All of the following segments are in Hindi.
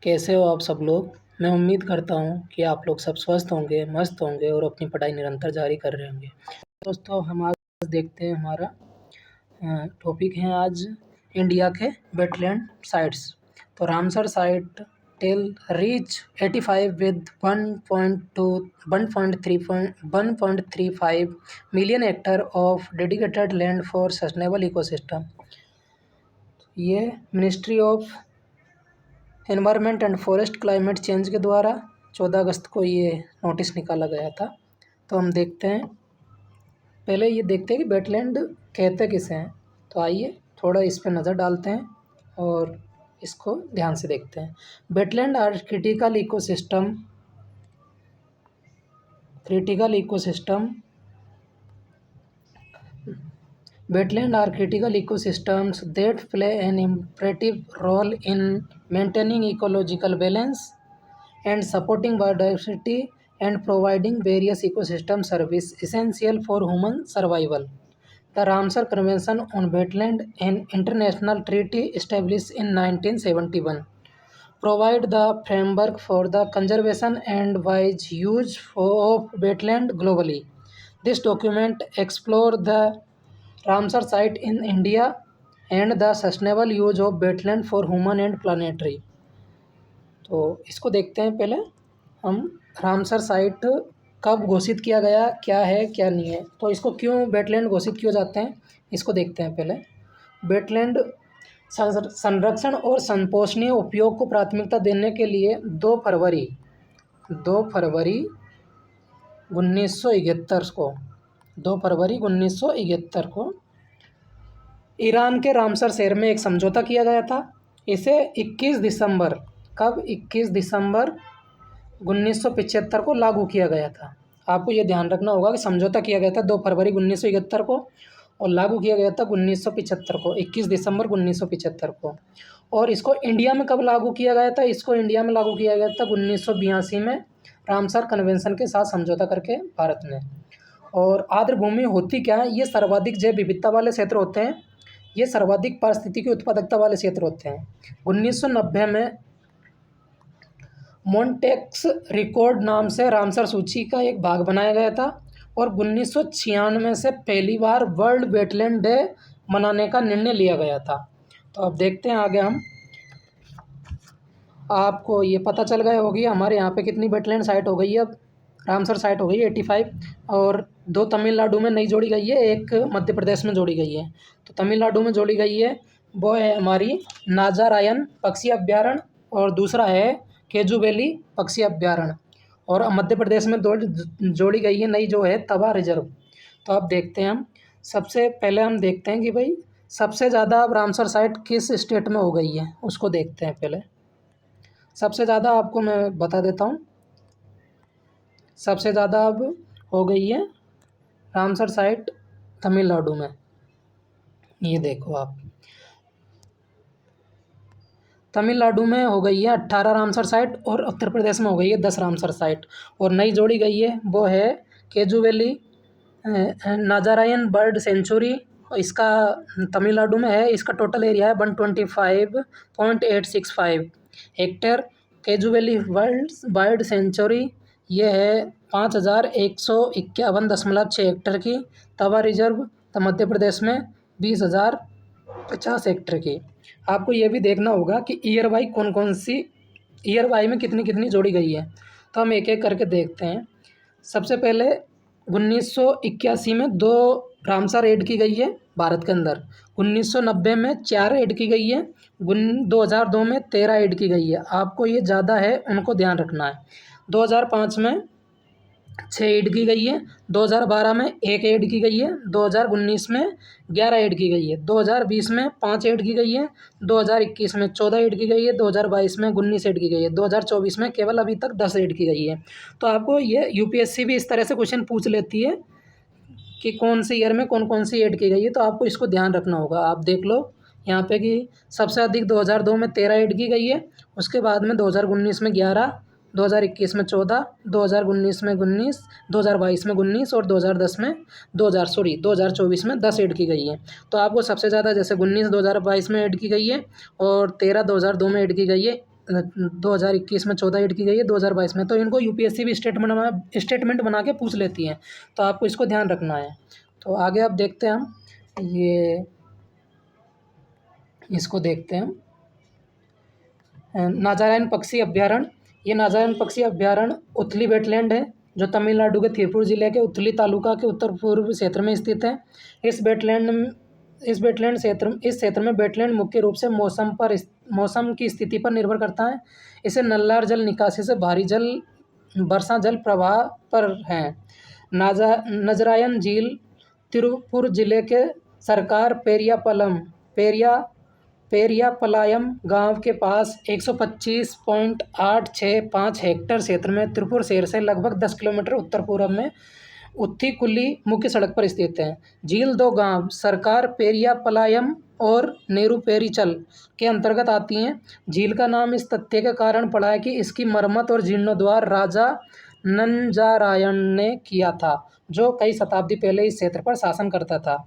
कैसे हो आप सब लोग। मैं उम्मीद करता हूँ कि आप लोग सब स्वस्थ होंगे, मस्त होंगे और अपनी पढ़ाई निरंतर जारी कर रहे होंगे। दोस्तों हम आज देखते हैं हमारा टॉपिक है आज इंडिया के वेटलैंड साइट्स। तो Ramsar site tally reach 85 with 1.35 million hectare of dedicated land for sustainable ecosystem. ये ministry of environment and forest climate change के द्वारा 14 अगस्त को ये नोटिस निकाला गया था। तो हम देखते हैं, पहले ये देखते हैं कि वेटलैंड कहते किसे हैं। तो आइए थोड़ा इस पर नज़र डालते हैं और इसको ध्यान से देखते हैं। Wetland are critical ecosystem Wetlands are critical ecosystems that play an imperative role in maintaining ecological balance and supporting biodiversity and providing various ecosystem services essential for human survival. The Ramsar Convention on Wetland, an international treaty established in 1971, provide the framework for the conservation and wise use of wetland globally. This document explores the Ramsar site in India and the sustainable use of wetland for human and planetary। तो इसको देखते हैं पहले हम। रामसर साइट कब घोषित किया गया, क्या है क्या नहीं है, तो इसको क्यों वेटलैंड घोषित किए जाते हैं इसको देखते हैं पहले। वेटलैंड संरक्षण और संपोषणीय उपयोग को प्राथमिकता देने के लिए 2 फरवरी 1971 को ईरान के रामसर शहर में एक समझौता किया गया था। इसे 21 दिसंबर 1975 को लागू किया गया था। आपको ये ध्यान रखना होगा कि समझौता किया गया था 2 फरवरी 1971 को और लागू किया गया था 1975 को, 21 दिसंबर 1975 को। और इसको इंडिया में कब लागू किया गया था? इसको इंडिया में लागू किया गया था 1982 में रामसर कन्वेंशन के साथ समझौता करके भारत ने। और आर्द्र भूमि होती क्या है? ये सर्वाधिक जैव विविधता वाले क्षेत्र होते हैं, ये सर्वाधिक पारिस्थितिकी उत्पादकता वाले क्षेत्र होते हैं। 1990 में मॉन्टेक्स रिकॉर्ड नाम से रामसर सूची का एक भाग बनाया गया था और 1996 से पहली बार वर्ल्ड वेटलैंड डे मनाने का निर्णय लिया गया था। तो अब देखते हैं आगे हम। आपको ये पता चल गया होगी हमारे यहाँ पे कितनी वेटलैंड साइट हो गई है। अब रामसर साइट हो गई है 85 और 2 तमिलनाडु में नई जोड़ी गई है, एक मध्य प्रदेश में जोड़ी गई है। तो तमिलनाडु में जोड़ी गई है वो है हमारी नाजारायन पक्षी अभ्यारण्य और दूसरा है केजू वैली पक्षी अभ्यारण्य। और मध्य प्रदेश में जोड़ी गई है नई जो है तवा रिजर्व। तो अब देखते हैं हम। सबसे पहले हम देखते हैं कि भाई सबसे ज़्यादा अब रामसर साइट किस स्टेट में हो गई है, उसको देखते हैं पहले। सबसे ज़्यादा आपको मैं बता देता हूँ, सबसे ज़्यादा अब हो गई है रामसर साइट तमिलनाडु में। ये देखो आप, तमिलनाडु में हो गई है 18 रामसर साइट और उत्तर प्रदेश में हो गई है 10 रामसर साइट। और नई जोड़ी गई है वो है केजू वैली नाजारायन बर्ड सेंचुरी। इसका तमिलनाडु में है, इसका टोटल एरिया है 125.865 हेक्टेयर। केजू वैली बर्ड सेंचुरी ये है 5151.6 हेक्टेयर की। तवा रिजर्व मध्य प्रदेश में 20,050 हेक्टेयर की। आपको ये भी देखना होगा कि ईयर वाई ईयर वाई में कितनी कितनी जोड़ी गई है। तो हम एक एक करके देखते हैं। सबसे पहले 1981 में 2 रामसर ऐड की गई है भारत के अंदर। 1990 में 4 ऐड की गई है। 2002 में 13 ऐड की गई है। आपको ये ज़्यादा है, उनको ध्यान रखना है। 2005 में 6 ऐड की गई है। 2012 में 1 ऐड की गई है। 2019 में 11 ऐड की गई है। 2020 में 5 ऐड की गई है। 2021 में 14 ऐड की गई है। 2022 में 19 ऐड की गई है। 2024 में केवल अभी तक 10 ऐड की गई है। तो आपको ये यूपीएससी भी इस तरह से क्वेश्चन पूछ लेती है कि कौन से ईयर में कौन कौन सी ऐड की गई है। तो आपको इसको ध्यान रखना होगा। आप देख लो यहाँ पे कि सबसे अधिक 2002 में 13 ऐड की गई है। उसके बाद में 2019 में 11, 2021 में 14, 2019 में 19, 2022 में 19 और 2024 में 10 ऐड की गई है। तो आपको सबसे ज़्यादा जैसे 19 2022 में ऐड की गई है और 13 2002 में ऐड की गई है। 2021 में 14 ऐड की गई है, 2022 में। तो इनको यूपीएससी भी स्टेटमेंट बना के पूछ लेती है, तो आपको इसको ध्यान रखना है। तो आगे आप देखते हैं, हम ये इसको देखते हैं, नाजारन पक्षी अभ्यारण्य। ये नाजारन पक्षी अभ्यारण्य उथली वेटलैंड है, जो तमिलनाडु के थिरुपुर जिले के उथली तालुका के उत्तर पूर्व क्षेत्र में स्थित है। इस क्षेत्र में वेटलैंड मुख्य रूप से मौसम की स्थिति पर निर्भर करता है। इसे नल्लार जल निकासी से भारी जल वर्षा जल प्रवाह पर है। नजरायन झील तिरुपुर जिले के सरकार पेरियापलायम गांव के पास 125.865 हेक्टेयर क्षेत्र में त्रिपुर शहर से लगभग 10 किलोमीटर उत्तर पूर्व में उथीकुली मुख्य सड़क पर स्थित है। झील दो गांव सरकार पेरियापलायम और नेरुपेरिचल के अंतर्गत आती हैं। झील का नाम इस तथ्य के कारण पड़ा है कि इसकी मरम्मत और जीर्णोद्धार राजा नंजारायण ने किया था, जो कई शताब्दी पहले इस क्षेत्र पर शासन करता था।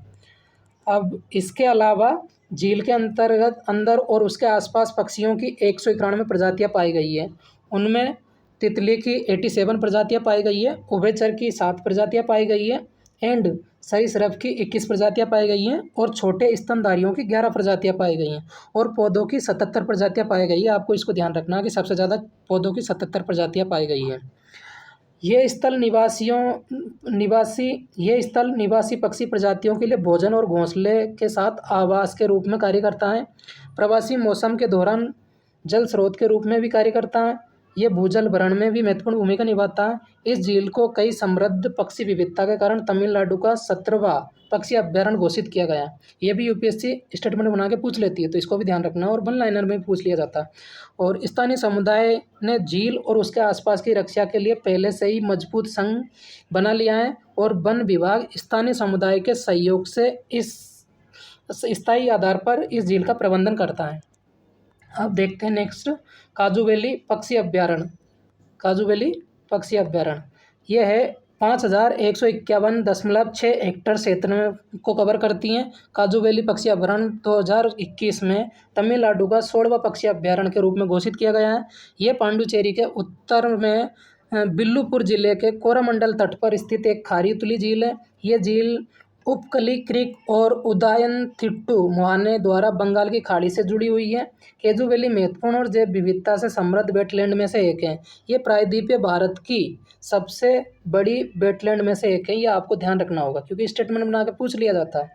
अब इसके अलावा झील के अंदर और उसके आसपास पक्षियों की 191 प्रजातियां पाई गई है। उनमें तितली की 87 प्रजातियां पाई गई है, उभयचर की 7 प्रजातियां पाई गई है, एंड सरीसृप की 21 प्रजातियां पाई गई हैं, और छोटे स्तनधारियों की 11 प्रजातियां पाई गई हैं, और पौधों की 77 प्रजातियां पाई गई है। आपको इसको ध्यान रखना है कि सबसे ज़्यादा पौधों की 77 प्रजातियां पाई गई हैं। ये स्थल निवासी पक्षी प्रजातियों के लिए भोजन और घोंसले के साथ आवास के रूप में कार्य करता है। प्रवासी मौसम के दौरान जल स्रोत के रूप में भी कार्य करता है। ये भूजल भरण में भी महत्वपूर्ण भूमिका निभाता है। इस झील को कई समृद्ध पक्षी विविधता के कारण तमिलनाडु का 17वां पक्षी अभ्यारण्य घोषित किया गया है। ये भी यूपीएससी स्टेटमेंट बना के पूछ लेती है, तो इसको भी ध्यान रखना, और वन लाइनर में भी पूछ लिया जाता है। और स्थानीय समुदाय ने झील और उसके आसपास की रक्षा के लिए पहले से ही मजबूत संघ बना लिया है, और वन विभाग स्थानीय समुदाय के सहयोग से इस स्थायी आधार पर इस झील का प्रबंधन करता है। अब देखते हैं नेक्स्ट, काजूवेली पक्षी अभ्यारण्य। यह है 5151.6 हेक्टेयर क्षेत्र को कवर करती हैं। काजूवेली पक्षी अभ्यारण्य 2021 में तमिलनाडु का 16वां पक्षी अभ्यारण्य के रूप में घोषित किया गया है। यह पांडुचेरी के उत्तर में बिल्लुपुर जिले के कोरामंडल तट पर स्थित एक खारी उथली झील है। यह झील उपकली क्रीक और उदायनथिट्टू मुहाने द्वारा बंगाल की खाड़ी से जुड़ी हुई है। केजुवेली महत्वपूर्ण और जैव विविधता से समृद्ध वेटलैंड में से एक है। ये प्रायद्वीपीय भारत की सबसे बड़ी वेटलैंड में से एक है। ये आपको ध्यान रखना होगा, क्योंकि स्टेटमेंट बना के पूछ लिया जाता है।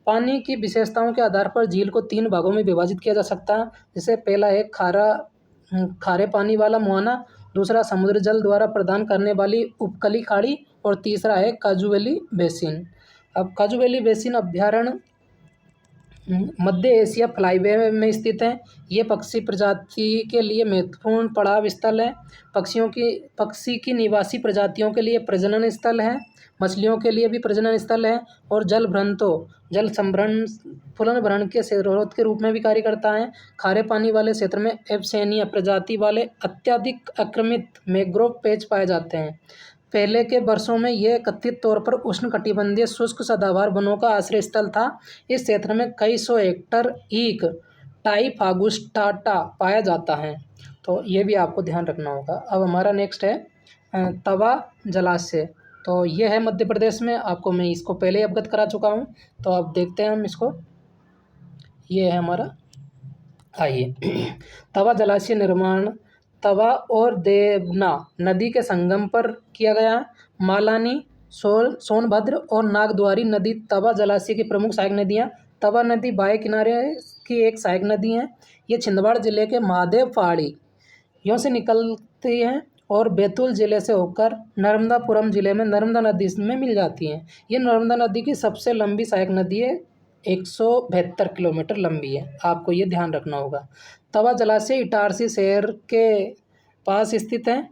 पानी की विशेषताओं के आधार पर झील को 3 भागों में विभाजित किया जा सकता है। जैसे पहला है खारे पानी वाला मुहाना, दूसरा समुद्र जल द्वारा प्रदान करने वाली उपकली खाड़ी, और तीसरा है काजूवेली बेसिन। अब काजूवेली बेसिन अभ्यारण्य मध्य एशिया फ्लाईवे में स्थित है। ये पक्षी प्रजाति के लिए महत्वपूर्ण पड़ाव स्थल है। पक्षी की निवासी प्रजातियों के लिए प्रजनन स्थल है, मछलियों के लिए भी प्रजनन स्थल है, और जल संभरण फूलन भरण के स्रोत के रूप में भी कार्य करता है। खारे पानी वाले क्षेत्र में एब्सेनिया प्रजाति वाले अत्यधिक आक्रामित मैंग्रोव पेड़ पाए जाते हैं। पहले के वर्षों में यह कथित तौर पर उष्णकटिबंधीय शुष्क सदाबहार वनों का आश्रय स्थल था। इस क्षेत्र में कई सौ हेक्टेयर ईक टाइफागुस्टाटा पाया जाता है। तो ये भी आपको ध्यान रखना होगा। अब हमारा नेक्स्ट है तवा जलाशय। तो यह है मध्य प्रदेश में, आपको मैं इसको पहले ही अवगत करा चुका हूँ। तो अब देखते हैं हम इसको। ये है हमारा, आइए तवा जलाशय निर्माण तवा और देवना नदी के संगम पर किया गया है। मालानी, सोनभद्र और नागद्वारी नदी तवा जलाशय की प्रमुख सहायक नदियाँ। तवा नदी बाएं किनारे की एक सहायक नदी है। ये छिंदवाड़ा जिले के महादेव पहाड़ी यों से निकलती हैं और बैतूल जिले से होकर नर्मदापुरम जिले में नर्मदा नदी में मिल जाती हैं। ये नर्मदा नदी की सबसे लंबी सहायक नदी है, 172 किलोमीटर लंबी है। आपको ये ध्यान रखना होगा। तवा जलाशय इटारसी शहर के पास स्थित है।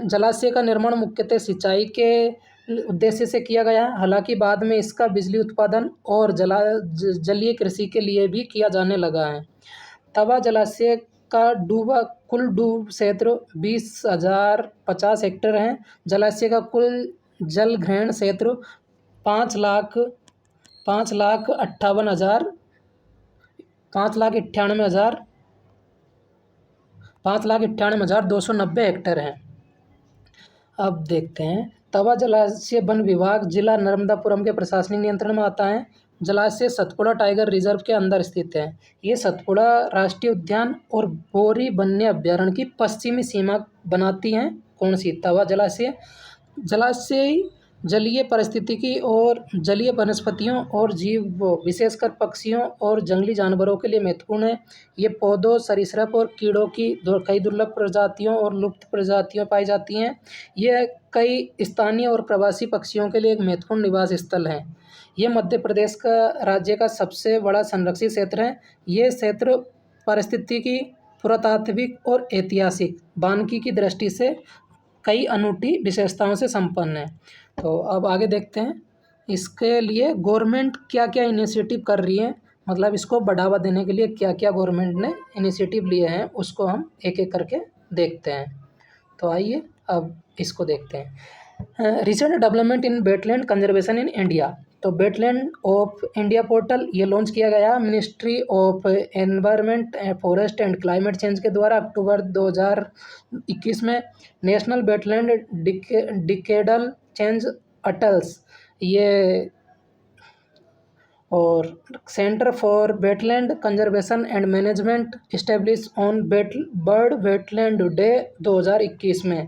जलाशय का निर्माण मुख्यतः सिंचाई के उद्देश्य से किया गया है। हालांकि बाद में इसका बिजली उत्पादन और जलीय कृषि के लिए भी किया जाने लगा है। तवा जलाशय का कुल डूब क्षेत्र 20,050 हेक्टेयर है। जलाशय का कुल जल ग्रहण क्षेत्र 5,58,000 5,98,290 हेक्टेयर हैं। अब देखते हैं, तवा जलाशय वन विभाग जिला नर्मदापुरम के प्रशासनिक नियंत्रण में आता है। जलाशय सतपुड़ा टाइगर रिजर्व के अंदर स्थित है। ये सतपुड़ा राष्ट्रीय उद्यान और बोरी वन्य अभ्यारण्य की पश्चिमी सीमा बनाती हैं। कौन सी? तवा जलाशय। जलाशय जलीय पारिस्थितिकी और जलीय वनस्पतियों और जीव विशेषकर पक्षियों और जंगली जानवरों के लिए महत्वपूर्ण है। ये पौधों, सरीसृप और कीड़ों की कई दुर्लभ प्रजातियों और लुप्त प्रजातियां पाई जाती हैं। यह कई स्थानीय और प्रवासी पक्षियों के लिए एक महत्वपूर्ण निवास स्थल है। यह मध्य प्रदेश का राज्य का सबसे बड़ा संरक्षित क्षेत्र है। ये क्षेत्र पारिस्थितिकी, पुरातात्विक और ऐतिहासिक वानिकी की दृष्टि से कई अनूठी विशेषताओं से संपन्न है। तो अब आगे देखते हैं, इसके लिए गवर्नमेंट क्या क्या इनिशिएटिव कर रही है, मतलब इसको बढ़ावा देने के लिए क्या क्या गवर्नमेंट ने इनिशिएटिव लिए हैं, उसको हम एक एक करके देखते हैं। तो आइए अब इसको देखते हैं। Recent development in wetland conservation in India. तो वेटलैंड ऑफ इंडिया पोर्टल ये लॉन्च किया गया ministry of environment, forest and climate change के द्वारा अक्टूबर 2021 में। National wetland decadal change atlas ये और centre for wetland conservation and management establish on bird wetland day 2021 में।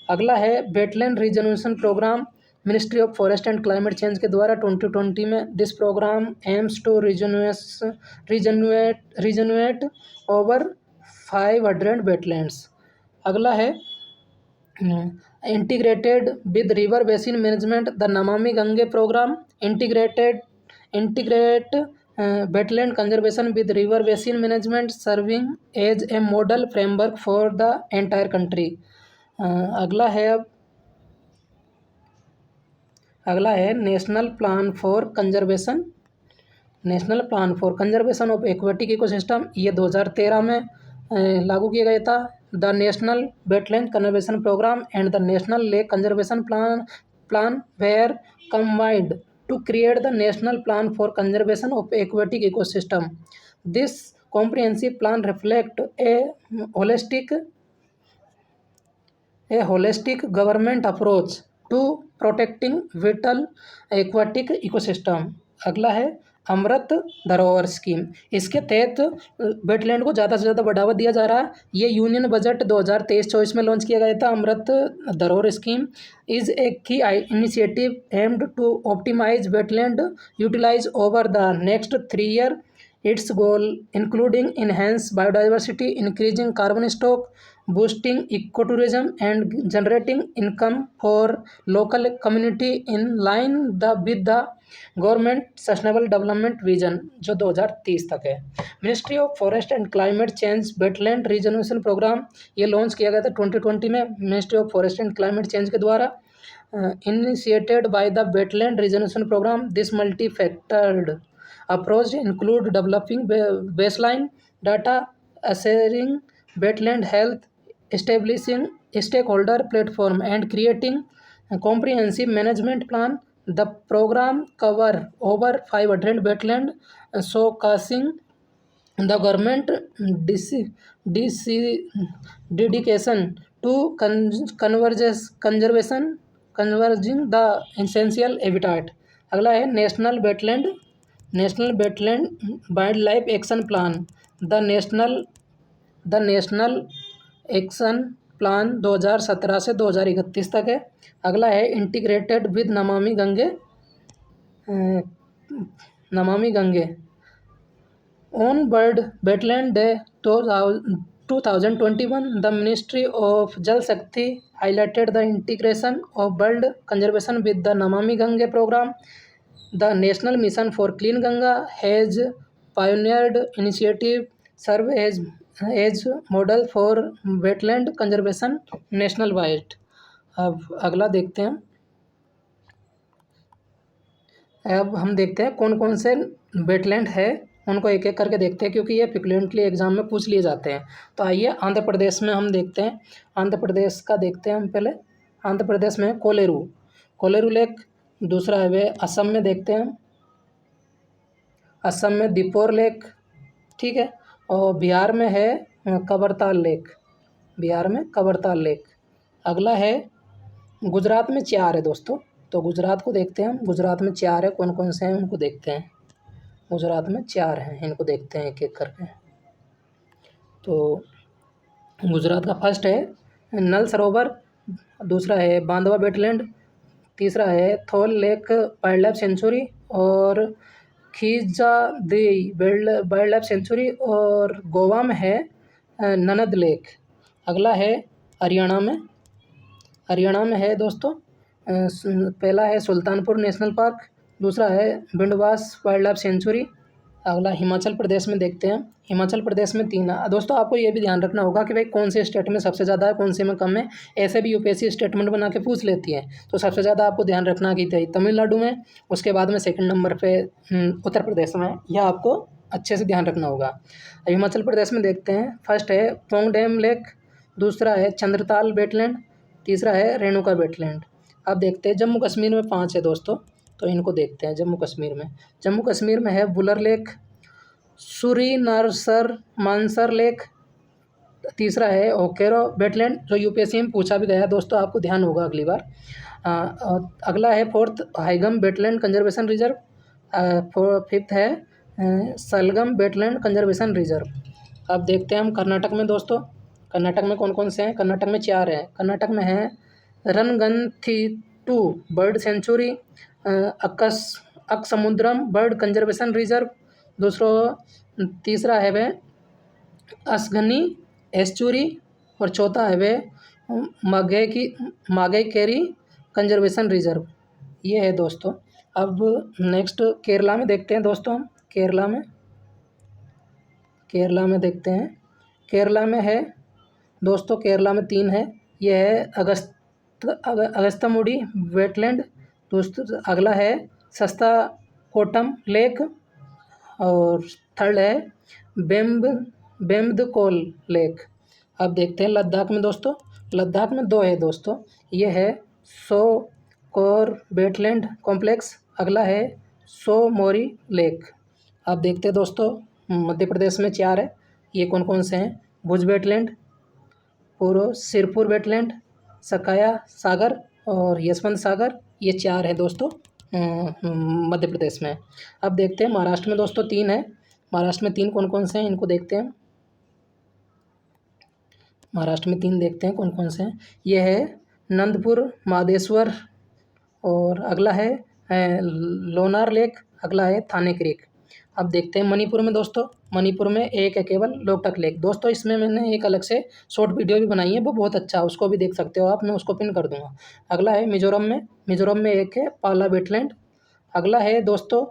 अगला है wetland regeneration programme ministry of forest and climate change के द्वारा 2020 में। This programme aims to rejuvenate over 500 wetlands. अगला है integrated with river basin management the Namami Gange programme. Integrate wetland conservation with river basin management serving as a model framework for the entire country. अगला है national plan for conservation of aquatic ecosystem. ये 2013 में लागू किया गया था। The national wetland conservation programme and the national lake conservation plan were combined to create the national plan for conservation of aquatic ecosystem. This comprehensive plan reflects a holistic government approach to protecting vital aquatic ecosystem. अगला है अमृत धरोहर स्कीम। इसके तहत वेटलैंड को ज़्यादा से ज़्यादा बढ़ावा दिया जा रहा है। ये यूनियन बजट 2023-24 में लॉन्च किया गया था। अमृत धरोहर scheme is a key initiative aimed to optimise wetland utilise over the next 3 year. It's goal including enhance biodiversity, increasing carbon stock, boosting ecotourism and generating income for local community in line with the government sustainable development vision जो 2030 तक है। Ministry of forest and climate change wetland regeneration programme ये लॉन्च किया गया था 2020 में ministry of forest and climate change के द्वारा। Initiated by the wetland regeneration programme this multi factored approach include developing baseline data, assessing wetland health, establishing stakeholder platform and creating a comprehensive management plan. The program cover over 500 wetland, showcasing the government dedication to conserving the essential habitat. अगला है national wetland wild life action plan. The national action plan 2017 से 2031 तक है। अगला है integrated with Namami Gange on bird wetland day 2021 the ministry of Jal Shakti highlighted the integration of bird conservation with the Namami Gange programme. The national mission for clean Ganga has pioneered initiative serve as model for wetland conservation national wide. अब अगला देखते हैं। अब हम देखते हैं कौन कौन से वेटलैंड है, उनको एक एक करके देखते हैं क्योंकि ये फ्रिक्वेंटली एग्जाम में पूछ लिए जाते हैं। तो आइए आंध्र प्रदेश में हम देखते हैं। आंध्र प्रदेश का देखते हैं हम पहले। आंध्र प्रदेश में कोलेरू लेक। दूसरा है वे असम में देखते हैं। असम में दीपोर लेक। ठीक है। और बिहार में है कबरताल लेक, बिहार में कबरताल लेक। अगला है गुजरात में 4 है दोस्तों, तो गुजरात को देखते हैं हम। गुजरात में 4 है, कौन कौन से हैं उनको देखते हैं। गुजरात में 4 हैं, इनको देखते हैं एक एक करके। तो गुजरात का फर्स्ट है नल सरोवर, दूसरा है बांधवा वेटलैंड, तीसरा है थोल लेक वाइल्ड लाइफ सेंचुरी, और खीजा दी वाइल्ड लाइफ सेंचुरी, और गोवा में है ननद लेक। अगला है हरियाणा में, हरियाणा में है दोस्तों पहला है सुल्तानपुर नेशनल पार्क, दूसरा है बिंडवास वाइल्ड लाइफ सेंचुरी। अगला हिमाचल प्रदेश में देखते हैं। हिमाचल प्रदेश में 3 है दोस्तों। आपको ये भी ध्यान रखना होगा कि भाई कौन से स्टेट में सबसे ज़्यादा है, कौन से में कम है। ऐसे भी यूपीएससी स्टेटमेंट बना के पूछ लेती है। तो सबसे ज़्यादा आपको ध्यान रखना कि तमिलनाडु में, उसके बाद में सेकंड नंबर पे उत्तर प्रदेश में। यह आपको अच्छे से ध्यान रखना होगा। हिमाचल प्रदेश में देखते हैं, फर्स्ट है पोंग डैम लेक, दूसरा है चंद्रताल वेटलैंड, तीसरा है रेणुका वेटलैंड। अब देखते हैं जम्मू कश्मीर में 5 है दोस्तों, तो इनको देखते हैं। जम्मू कश्मीर में है Wular lake, Surinsar Mansar lake, तीसरा है ओकेरो वेटलैंड, जो यूपीएससी में पूछा भी गया है दोस्तों, आपको ध्यान होगा अगली बार। और अगला है fourth Haigam wetland conservation reserve, fifth है सलगम वेटलैंड कंजर्वेशन रिजर्व। अब देखते हैं हम कर्नाटक में दोस्तों। कर्नाटक में कौन कौन से हैं? कर्नाटक में 4 हैं। कर्नाटक में है Ranganathittu bird sanctuary, Ankasamudra bird conservation reserve, तीसरा है वह असगनी एस्चुरी, और चौथा है वह मागे केरी कंजर्वेशन रिजर्व। ये है दोस्तों। अब नेक्स्ट केरला में देखते हैं दोस्तों हम। केरला में देखते हैं। केरला में है दोस्तों, केरला में 3 है। ये है अगस्तमुडी वेटलैंड, दोस्तों अगला है सस्ता कोटम लेक, और थर्ड है बेम्बदकोल लेक। अब देखते हैं लद्दाख में दोस्तों। लद्दाख में 2 है दोस्तों। ये है सो कोर वेटलैंड कॉम्प्लेक्स, अगला है सो मोरी लेक। अब देखते हैं दोस्तों मध्य प्रदेश में 4 है। ये कौन कौन से हैं? भुज वेटलैंड, सिरपुर वेटलैंड, सकाया सागर, और यशवंत सागर। ये 4 है दोस्तों मध्य प्रदेश में। अब देखते हैं महाराष्ट्र में दोस्तों 3 है। महाराष्ट्र में 3 कौन कौन से हैं इनको देखते हैं। महाराष्ट्र में 3 देखते हैं कौन कौन से हैं। ये है नंदपुर मादेश्वर, और अगला है लोनार लेक, अगला है थाने क्रीक। अब देखते हैं मणिपुर में दोस्तों। मणिपुर में एक है केवल लोकटक लेक दोस्तों। इसमें मैंने एक अलग से शॉर्ट वीडियो भी बनाई है, वो बहुत अच्छा है, उसको भी देख सकते हो आप, मैं उसको पिन कर दूंगा। अगला है मिजोरम में एक है पाला वेटलैंड। अगला है दोस्तों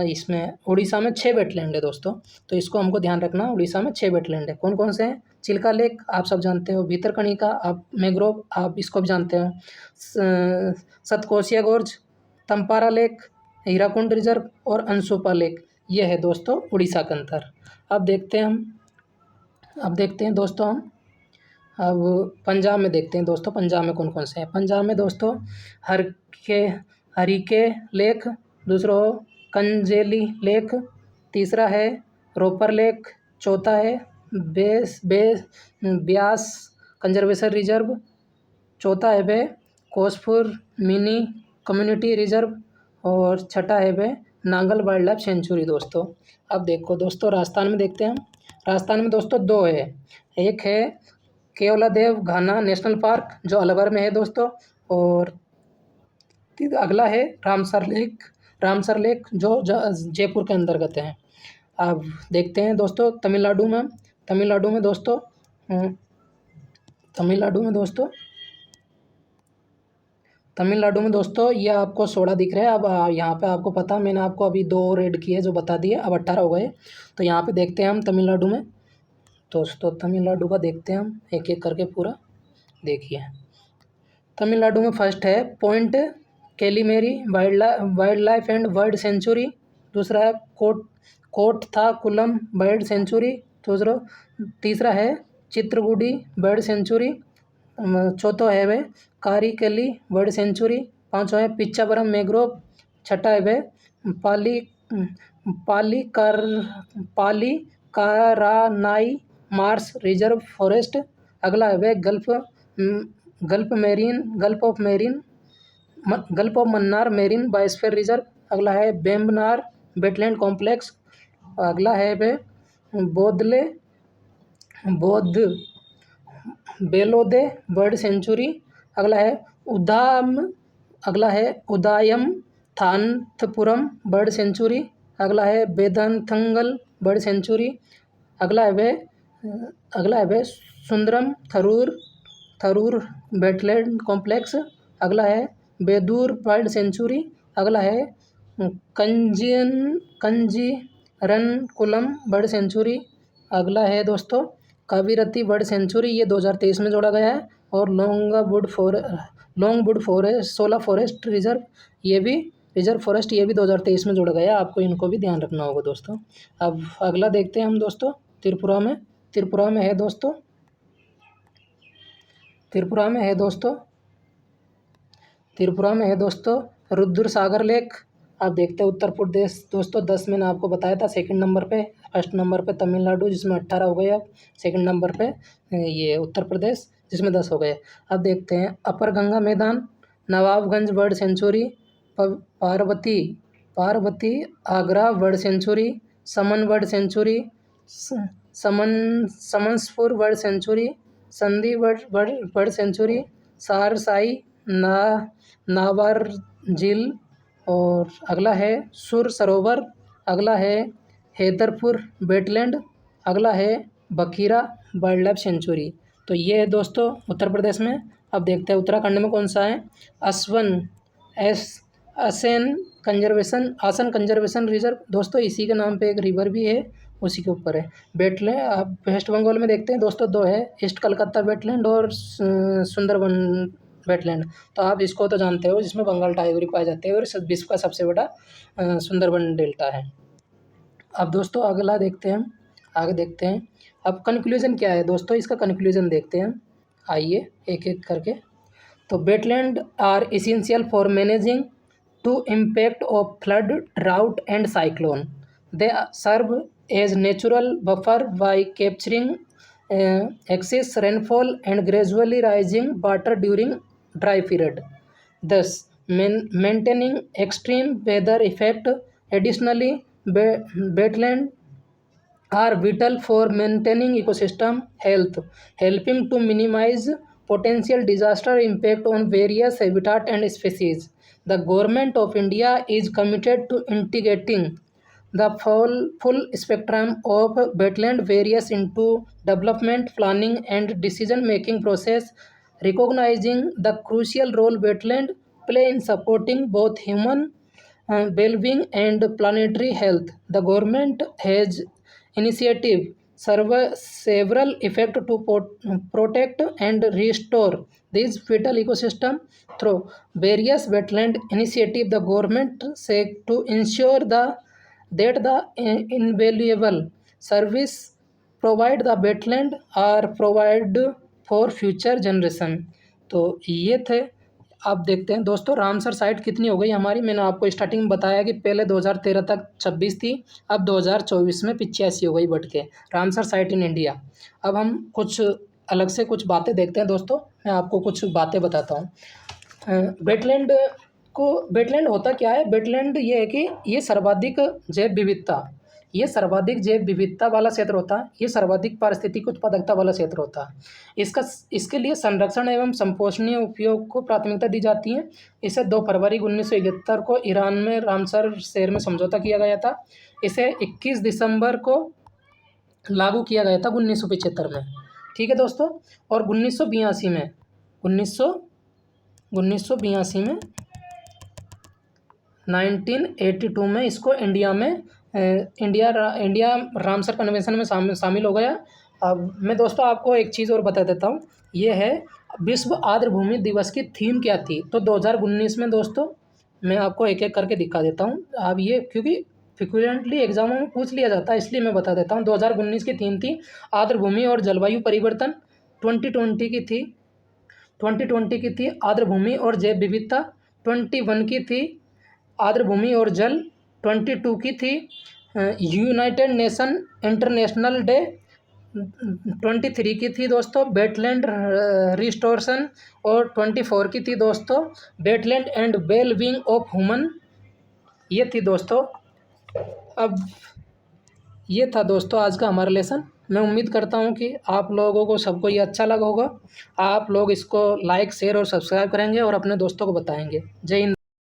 इसमें उड़ीसा में 6 वेटलैंड है दोस्तों, तो इसको हमको ध्यान रखना। उड़ीसा में 6 वेटलैंड है। कौन कौन से हैं? चिल्का लेक आप सब जानते हो, भीतरकनिका आप, मैंग्रोव आप इसको भी जानते हो, सतकोशिया गोर्ज, तंपारा लेक, हीराकुंड रिजर्व, और अंशुपा लेक। ये है दोस्तों उड़ीसा का अंतर। अब देखते हैं दोस्तों हम अब पंजाब में देखते हैं दोस्तों। पंजाब में कौन कौन से हैं? पंजाब में दोस्तों हरिके लेक, दूसरा हो कंजेली लेक, तीसरा है रोपर लेक, चौथा है ब्यास कंजर्वेशन रिजर्व, चौथा है वे कोसपुर मिनी कम्युनिटी रिजर्व, और छठा है वे नांगल वाइल्ड लाइफ सेंचुरी दोस्तों। अब देखो दोस्तों राजस्थान में देखते हैं हम। राजस्थान में दोस्तों 2 है। एक है केवलादेव घाना नेशनल पार्क जो अलवर में है दोस्तों, और अगला है रामसर लेक जो जयपुर के अंतर्गत है। अब देखते हैं दोस्तों तमिलनाडु में दोस्तों ये आपको 16 दिख रहा है। अब यहाँ पे आपको पता, मैंने आपको अभी 2 ऐड किए जो बता दिए, अब 18 हो गए। तो यहाँ पे देखते हैं हम तमिलनाडु में दोस्तों। तमिलनाडु का देखते हैं हम एक एक करके पूरा। देखिए तमिलनाडु में फर्स्ट है point Calimere wild life and bird sanctuary, दूसरा है कोटथाकुलम बर्ड सेंचुरी, तीसरा है चित्रकूटी बर्ड सेंचुरी, चौथा है वह कारिकली बर्ड सेंचुरी, पांचवा है पिच्चावरम मैंग्रोव, छठा है वह पालीकर कारानाई मार्स रिजर्व फॉरेस्ट। अगला है वह gulf of marine gulf of Mannar marine biosphere reserve. अगला है बेम्बनार वेटलैंड कॉम्प्लेक्स। अगला है वह बोदले बोध बेलोदे बर्ड सेंचुरी। अगला है उदाम अगला है उदायम थानथपुरम बर्ड सेंचुरी। अगला है वेदांथंगल बर्ड सेंचुरी। अगला है वह सुंदरम थरूर थरूर वेटलैंड कॉम्प्लेक्स। अगला है बेदूर बर्ड सेंचुरी। अगला है कंजीरनकुलम बर्ड सेंचुरी। अगला है दोस्तों कावीरती बर्ड सेंचुरी, ये 2023 में जोड़ा गया है। और लॉन्गवुड फॉरेस्ट सोला फॉरेस्ट रिजर्व, ये भी रिजर्व फॉरेस्ट, ये भी 2023 में जोड़ा गया है। आपको इनको भी ध्यान रखना होगा दोस्तों। अब अगला देखते हैं हम दोस्तों त्रिपुरा में है दोस्तों त्रिपुरा में है दोस्तों रुद्र सागर लेक। आप देखते हैं उत्तर प्रदेश दोस्तों 10 मैंने आपको बताया था सेकंड नंबर पे। फर्स्ट नंबर पे तमिलनाडु जिसमें 18 हो गए। अब सेकंड नंबर पे ये उत्तर प्रदेश जिसमें 10 हो गए। अब देखते हैं अपर गंगा मैदान, Nawabganj bird sanctuary, Parvati Agra bird sanctuary, Saman bird sanctuary, Samaspur bird sanctuary, Sandi bird sanctuary, Sarsai Nawar झील। और अगला है सुर सरोवर। अगला है हैदरपुर वेटलैंड। अगला है बखीरा वाइल्ड लाइफ सेंचुरी। तो ये है दोस्तों उत्तर प्रदेश में। अब देखते हैं उत्तराखंड में कौन सा है। आसन कंजर्वेशन रिजर्व दोस्तों, इसी के नाम पे एक रिवर भी है, उसी के ऊपर है। वेटलैंड अब वेस्ट बंगाल में देखते हैं दोस्तों, दो है ईस्ट कलकत्ता वेटलैंड और सुंदरबन वेटलैंड। तो आप इसको तो जानते हो, जिसमें बंगाल टाइगर पाए जाते हैं और विश्व का सबसे बड़ा सुंदरबन डेल्टा है। अब दोस्तों अगला देखते हैं हम, आगे देखते हैं। अब कंक्लूजन क्या है दोस्तों, इसका कंक्लूजन देखते हैं। आइए एक एक करके। तो wetland are essential for managing to impact of flood, drought and cyclone. They serve as natural buffer by capturing excess rainfall and gradually rising water during dry period, thus maintaining extreme weather effect. Additionally, wetland are vital for maintaining ecosystem health, helping to minimize potential disaster impact on various habitat and species. The Government of India is committed to integrating the full spectrum of wetland various into development planning and decision-making process, recognizing the crucial role wetland play in supporting both human well-being and planetary health. The government has initiative several effect to protect and restore these vital ecosystem through various wetland initiative. The government seek to ensure that the invaluable service provide the wetland are provided for future generation। तो ये थे। आप देखते हैं दोस्तों रामसर साइट कितनी हो गई हमारी। मैंने आपको स्टार्टिंग में बताया कि पहले 2013 तक 26 थी, अब 2024 में 85 हो गई बढ़ के रामसर साइट इन इंडिया। अब हम कुछ अलग से कुछ बातें देखते हैं दोस्तों, मैं आपको कुछ बातें बताता हूँ। वेटलैंड होता क्या है। वेटलैंड ये है कि ये सर्वाधिक जैव विविधता वाला क्षेत्र होता है। ये सर्वाधिक पारिस्थितिक उत्पादकता वाला क्षेत्र होता है। इसके लिए संरक्षण एवं संपोषणीय उपयोग को प्राथमिकता दी जाती है। इसे 2 फरवरी 1971 को ईरान में रामसर शहर में समझौता किया गया था। इसे 21 दिसंबर को लागू किया गया था 1975 में। ठीक है दोस्तों। और 1982 में 1982 में इसको इंडिया रामसर कन्वेंशन में शामिल हो गया। अब मैं दोस्तों आपको एक चीज़ और बता देता हूँ, ये है विश्व आर्द्रभूमि दिवस की थीम क्या थी। तो 2019 में दोस्तों मैं आपको एक एक करके दिखा देता हूँ। अब ये क्योंकि फ्रिक्वेंटली एग्जामों में पूछ लिया जाता है, इसलिए मैं बता देता हूँ। 2019 की थीम थी आर्द्रभूमि और जलवायु परिवर्तन। 2020 की थी आर्द्रभूमि और जैव विविधता। 21 की थी आर्द्रभूमि और जल। 22 की थी यूनाइटेड नेशन इंटरनेशनल डे 23 की थी दोस्तों वेटलैंड रिस्टोरेशन, और 24 की थी दोस्तों wetland and well being of human. ये थी दोस्तों। अब ये था दोस्तों आज का हमारा लेसन। मैं उम्मीद करता हूँ कि आप लोगों को सबको ये अच्छा लगा होगा। आप लोग इसको लाइक शेयर और सब्सक्राइब करेंगे और अपने दोस्तों को बताएंगे। जय हिंद।